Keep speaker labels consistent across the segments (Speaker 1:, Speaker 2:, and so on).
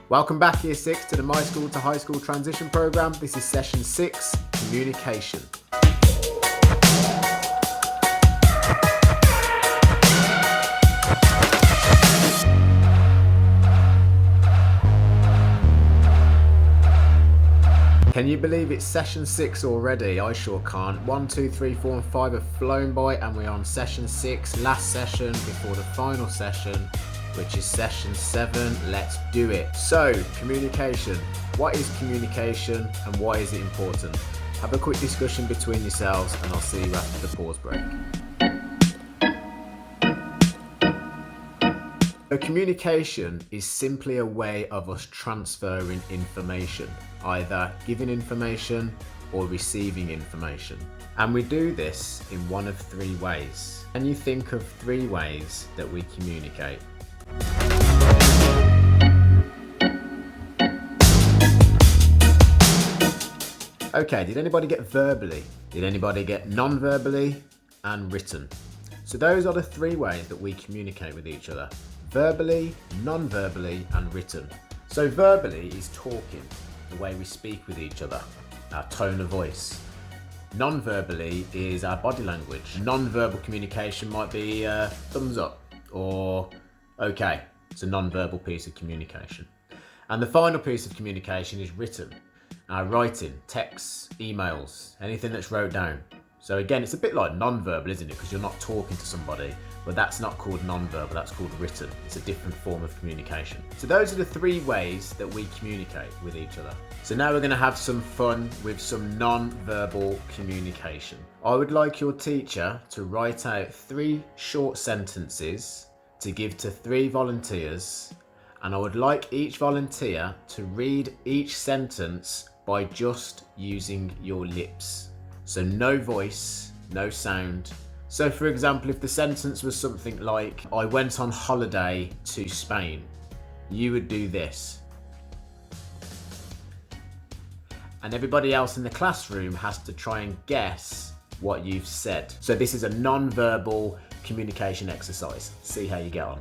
Speaker 1: Welcome back, Year 6, to the My School to High School Transition Programme. This is Session 6, Communication. Can you believe it's Session 6 already? I sure can't. 1, 2, 3, 4 and 5 have flown by and we're on Session 6, last session before the final session, which is Session 7. Let's do it. So, communication. What is communication and why is it important? Have a quick discussion between yourselves and I'll see you after the pause break. So communication is simply a way of us transferring information, either giving information or receiving information. And we do this in one of 3 ways. Can you think of 3 ways that we communicate? Okay, did anybody get verbally? Did anybody get non-verbally and written? So those are the 3 ways that we communicate with each other. Verbally, non-verbally and written. So verbally is talking, the way we speak with each other, our tone of voice. Non-verbally is our body language. Non-verbal communication might be thumbs up or okay. It's a non-verbal piece of communication. And the final piece of communication is written. Writing, texts, emails, anything that's wrote down. So again, it's a bit like non-verbal, isn't it? Because you're not talking to somebody, but that's not called non-verbal, that's called written. It's a different form of communication. So those are the 3 ways that we communicate with each other. So now we're going to have some fun with some non-verbal communication. I would like your teacher to write out 3 short sentences to give to 3 volunteers, and I would like each volunteer to read each sentence by just using your lips. So no voice, no sound. So for example, if the sentence was something like, I went on holiday to Spain, you would do this. And everybody else in the classroom has to try and guess what you've said. So this is a non-verbal communication exercise. See how you get on.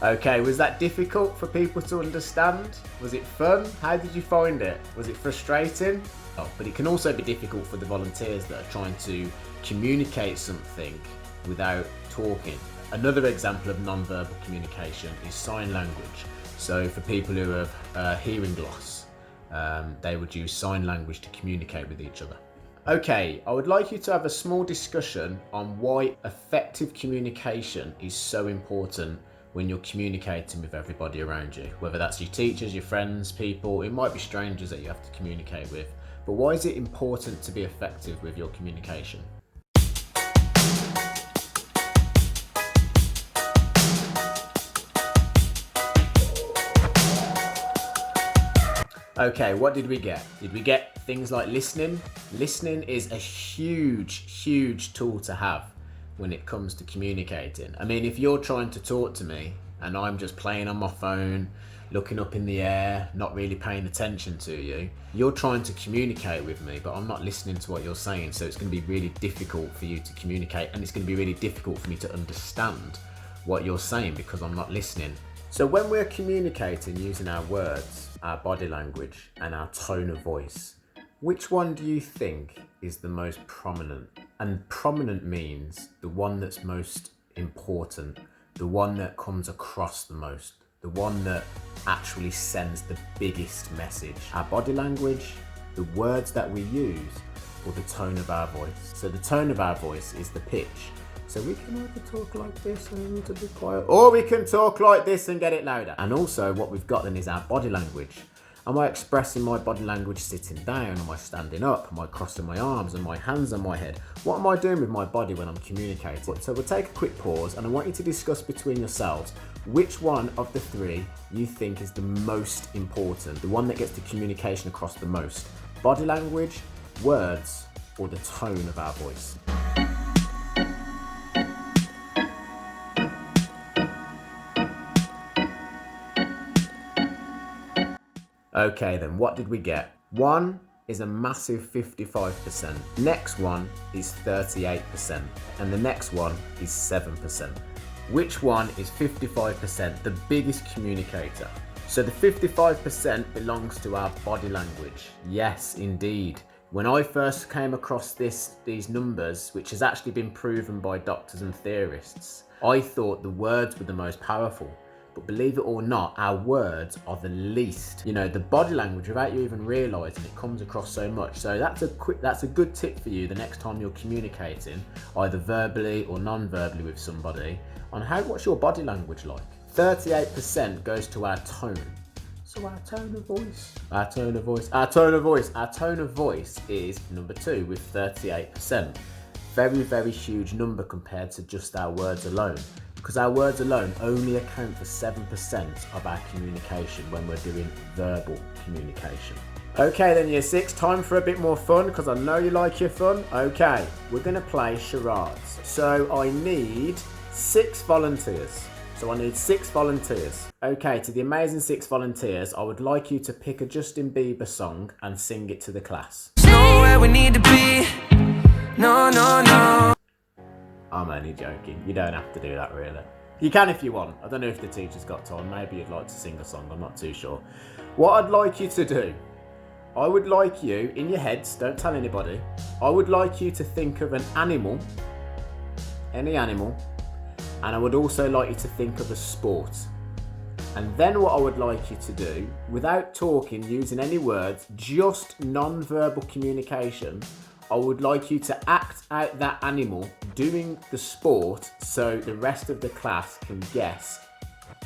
Speaker 1: Okay, was that difficult for people to understand? Was it fun? How did you find it? Was it frustrating? Oh, but it can also be difficult for the volunteers that are trying to communicate something without talking. Another example of non-verbal communication is sign language. So for people who have hearing loss, they would use sign language to communicate with each other. Okay, I would like you to have a small discussion on why effective communication is so important when you're communicating with everybody around you, whether that's your teachers, your friends, people, it might be strangers that you have to communicate with. But why is it important to be effective with your communication? Okay, what did we get? Did we get things like listening? Listening is a huge tool to have when it comes to communicating. I mean, if you're trying to talk to me and I'm just playing on my phone, looking up in the air, not really paying attention to you, you're trying to communicate with me, but I'm not listening to what you're saying. So it's going to be really difficult for you to communicate, and it's going to be really difficult for me to understand what you're saying because I'm not listening. So when we're communicating using our words, our body language and our tone of voice, which one do you think is the most prominent? And prominent means the one that's most important, the one that comes across the most, the one that actually sends the biggest message. Our body language, the words that we use, or the tone of our voice. So the tone of our voice is the pitch. So we can either talk like this and need to be quiet, or we can talk like this and get it louder. And also what we've got then is our body language. Am I expressing my body language sitting down? Am I standing up? Am I crossing my arms and my hands on my head? What am I doing with my body when I'm communicating? So we'll take a quick pause and I want you to discuss between yourselves which one of the 3 you think is the most important, the one that gets the communication across the most. Body language, words, or the tone of our voice. Okay then, what did we get? 1, is a massive 55%. Next one is 38%. And the next one is 7%. Which one is 55%, the biggest communicator? So the 55% belongs to our body language. Yes, indeed. When I first came across these numbers, which has actually been proven by doctors and theorists, I thought the words were the most powerful. But believe it or not, our words are the least. You know, the body language, without you even realising, it comes across so much. So that's a good tip for you the next time you're communicating, either verbally or non-verbally with somebody, on what's your body language like. 38% goes to our tone. So our tone of voice is number 2 with 38%. Very, very huge number compared to just our words alone. Because our words alone only account for 7% of our communication when we're doing verbal communication. Okay then, Year 6, time for a bit more fun, because I know you like your fun. Okay, we're going to play charades. So I need 6 volunteers. Okay, to the amazing 6 volunteers, I would like you to pick a Justin Bieber song and sing it to the class.
Speaker 2: Nowhere we need to be. No, no, no.
Speaker 1: I'm only joking. You don't have to do that, really. You can if you want. I don't know if the teacher's got time. Maybe you'd like to sing a song. I'm not too sure. What I'd like you to do, I would like you, in your heads, don't tell anybody, I would like you to think of an animal, any animal, and I would also like you to think of a sport. And then what I would like you to do, without talking, using any words, just non-verbal communication, I would like you to act out that animal doing the sport so the rest of the class can guess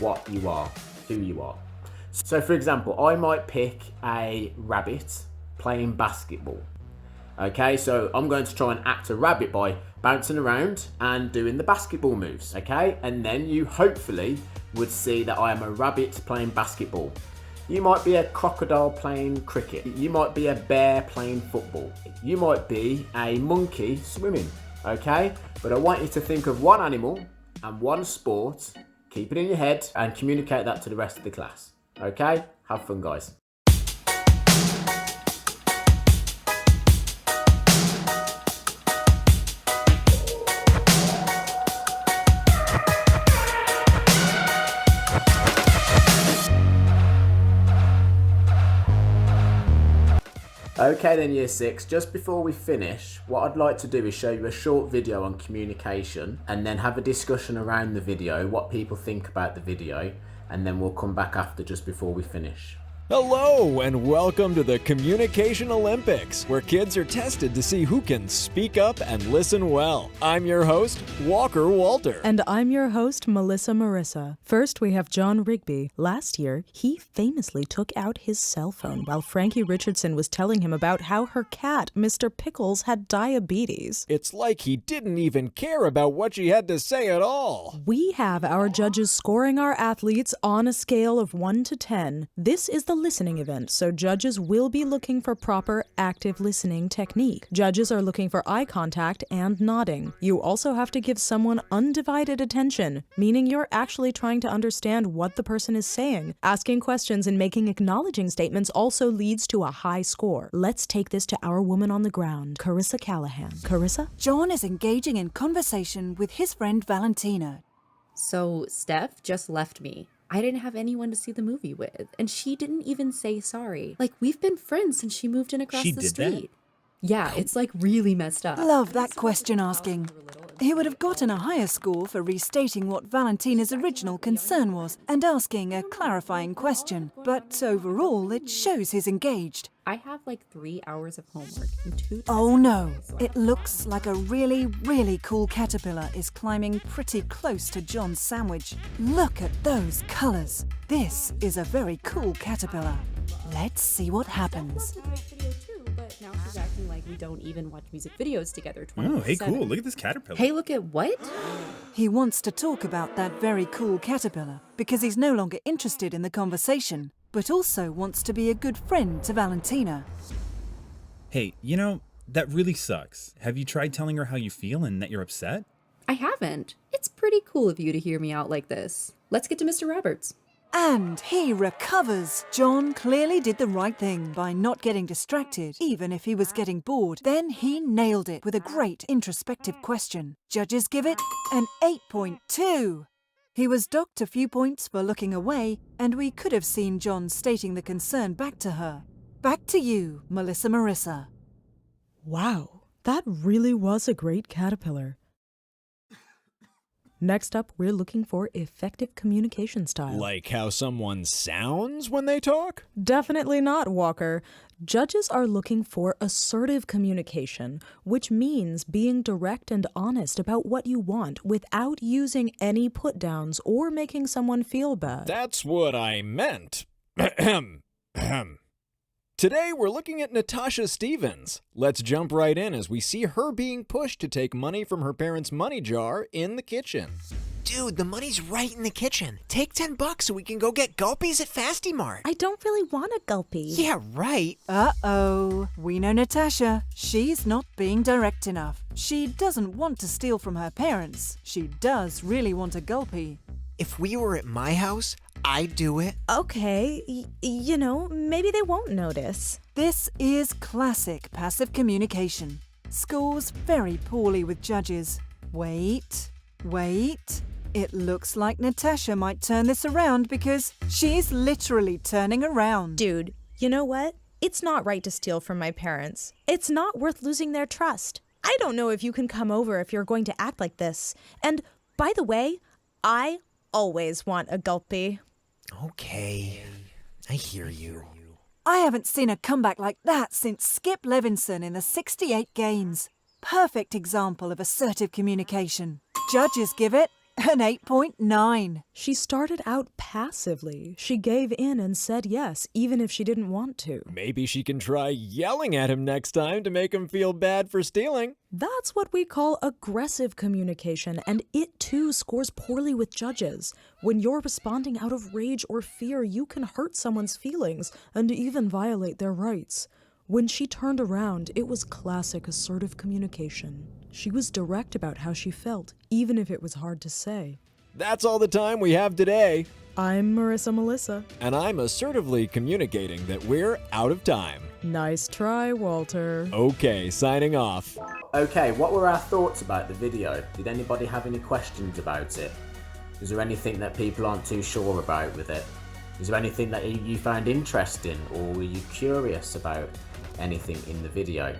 Speaker 1: what you are, who you are. So for example, I might pick a rabbit playing basketball. Okay, so I'm going to try and act a rabbit by bouncing around and doing the basketball moves, okay? And then you hopefully would see that I am a rabbit playing basketball. You might be a crocodile playing cricket. You might be a bear playing football. You might be a monkey swimming, okay? But I want you to think of one animal and one sport, keep it in your head, and communicate that to the rest of the class, okay? Have fun, guys. Okay then, Year 6, just before we finish, what I'd like to do is show you a short video on communication and then have a discussion around the video, what people think about the video, and then we'll come back after just before we finish.
Speaker 3: Hello and welcome to the Communication Olympics, where kids are tested to see who can speak up and listen well. I'm your host, Walker Walter.
Speaker 4: And I'm your host, Melissa Marissa. First, we have John Rigby. Last year, he famously took out his cell phone while Frankie Richardson was telling him about how her cat, Mr. Pickles, had diabetes.
Speaker 3: It's like he didn't even care about what she had to say at all.
Speaker 4: We have our judges scoring our athletes on a scale of 1 to 10. This is the listening event, so judges will be looking for proper active listening technique. Judges are looking for eye contact and nodding. You also have to give someone undivided attention, meaning you're actually trying to understand what the person is saying. Asking questions and making acknowledging statements also leads to a high score. Let's take this to our woman on the ground, Carissa Callahan. Carissa?
Speaker 5: John is engaging in conversation with his friend Valentina.
Speaker 6: So Steph just left me. I didn't have anyone to see the movie with, and she didn't even say sorry. Like, we've been friends since she moved in across the street. Yeah, it's like really messed up.
Speaker 5: Love that question asking. He would have gotten a higher score for restating what Valentina's original concern was and asking a clarifying question. But overall, it shows he's engaged.
Speaker 6: I have like 3 hours of homework and 2 tests.
Speaker 5: Oh no, it looks like a really, really cool caterpillar is climbing pretty close to John's sandwich. Look at those colours. This is a very cool caterpillar. Let's see what happens.
Speaker 6: But now she's acting like we don't even watch music videos together 24/7.
Speaker 7: Oh, hey, cool. Look at this caterpillar.
Speaker 6: Hey, look at what?
Speaker 5: He wants to talk about that very cool caterpillar because he's no longer interested in the conversation, but also wants to be a good friend to Valentina.
Speaker 7: Hey, you know, that really sucks. Have you tried telling her how you feel and that you're upset?
Speaker 6: I haven't. It's pretty cool of you to hear me out like this. Let's get to Mr. Roberts.
Speaker 5: And he recovers. John clearly did the right thing by not getting distracted, even if he was getting bored. Then he nailed it with a great introspective question. Judges give it an 8.2. He was docked a few points for looking away, and we could have seen John stating the concern back to her. Back to you, Melissa Marissa.
Speaker 4: Wow, that really was a great caterpillar. Next up, we're looking for effective communication style.
Speaker 3: Like how someone sounds when they talk?
Speaker 4: Definitely not, Walker. Judges are looking for assertive communication, which means being direct and honest about what you want without using any put-downs or making someone feel bad.
Speaker 3: That's what I meant. Ahem. Today, we're looking at Natasha Stevens. Let's jump right in as we see her being pushed to take money from her parents' money jar in the kitchen.
Speaker 8: Dude, the money's right in the kitchen. Take $10 so we can go get gulpies at Fasty Mart.
Speaker 4: I don't really want a gulpy.
Speaker 8: Yeah, right.
Speaker 5: Uh-oh. We know Natasha. She's not being direct enough. She doesn't want to steal from her parents. She does really want a gulpy.
Speaker 8: If we were at my house, I'd do it.
Speaker 9: Okay, maybe they won't notice.
Speaker 5: This is classic passive communication. Scores very poorly with judges. Wait. It looks like Natasha might turn this around because she's literally turning around.
Speaker 9: Dude, you know what? It's not right to steal from my parents. It's not worth losing their trust. I don't know if you can come over if you're going to act like this. And by the way, I always want a gulpy.
Speaker 8: Okay, I hear you.
Speaker 5: I haven't seen a comeback like that since Skip Levinson in the 68 games. Perfect example of assertive communication. Judges give it an 8.9.
Speaker 4: She started out passively. She gave in and said yes, even if she didn't want to.
Speaker 3: Maybe she can try yelling at him next time to make him feel bad for stealing.
Speaker 4: That's what we call aggressive communication, and it too scores poorly with judges. When you're responding out of rage or fear, you can hurt someone's feelings and even violate their rights. When she turned around, it was classic assertive communication. She was direct about how she felt, even if it was hard to say.
Speaker 3: That's all the time we have today.
Speaker 4: I'm Marissa Melissa.
Speaker 3: And I'm assertively communicating that we're out of time.
Speaker 4: Nice try, Walter.
Speaker 3: Okay, signing off.
Speaker 1: Okay, what were our thoughts about the video? Did anybody have any questions about it? Is there anything that people aren't too sure about with it? Is there anything that you found interesting, or were you curious about anything in the video?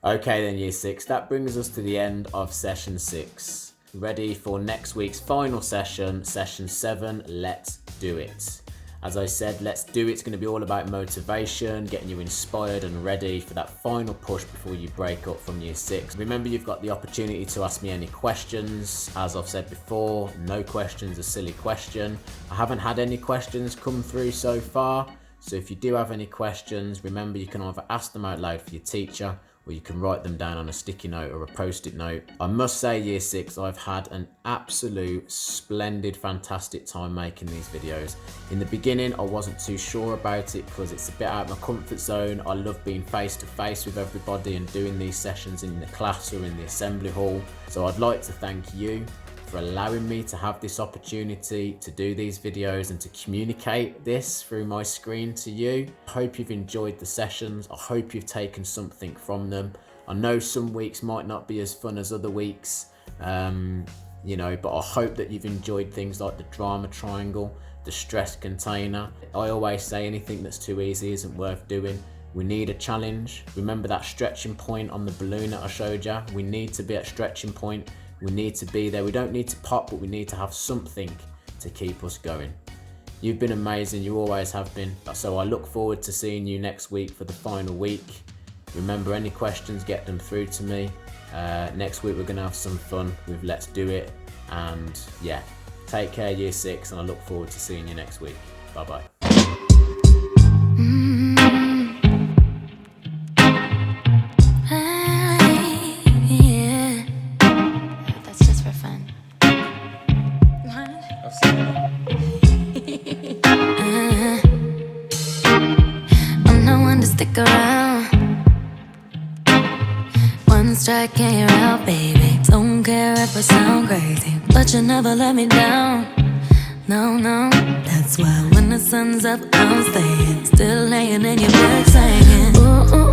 Speaker 1: Okay then, Year 6, that brings us to the end of Session 6. Ready for next week's final session, Session 7, Let's Do It. As I said, Let's Do It's going to be all about motivation, getting you inspired and ready for that final push before you break up from Year 6. Remember, you've got the opportunity to ask me any questions. As I've said before, no question's a silly question. I haven't had any questions come through so far, so if you do have any questions, remember you can either ask them out loud for your teacher, or you can write them down on a sticky note or a post-it note. I must say, Year 6, I've had an absolute splendid, fantastic time making these videos. In the beginning, I wasn't too sure about it because it's a bit out of my comfort zone. I love being face to face with everybody and doing these sessions in the class or in the assembly hall. So I'd like to thank you for allowing me to have this opportunity to do these videos and to communicate this through my screen to you. I hope you've enjoyed the sessions. I hope you've taken something from them. I know some weeks might not be as fun as other weeks, but I hope that you've enjoyed things like the drama triangle, the stress container. I always say anything that's too easy isn't worth doing. We need a challenge. Remember that stretching point on the balloon that I showed you? We need to be at stretching point. We need to be there. We don't need to pop, but we need to have something to keep us going. You've been amazing. You always have been. So I look forward to seeing you next week for the final week. Remember, any questions, get them through to me. Next week, we're going to have some fun with Let's Do It. And yeah, take care, Year 6, and I look forward to seeing you next week. Bye-bye.
Speaker 2: I'm not one to stick around.
Speaker 10: striking you out, baby. Don't care if I sound crazy, but you never let me down. No, no, that's why when the sun's up, I'm staying, still laying in your bed singing. Ooh, ooh,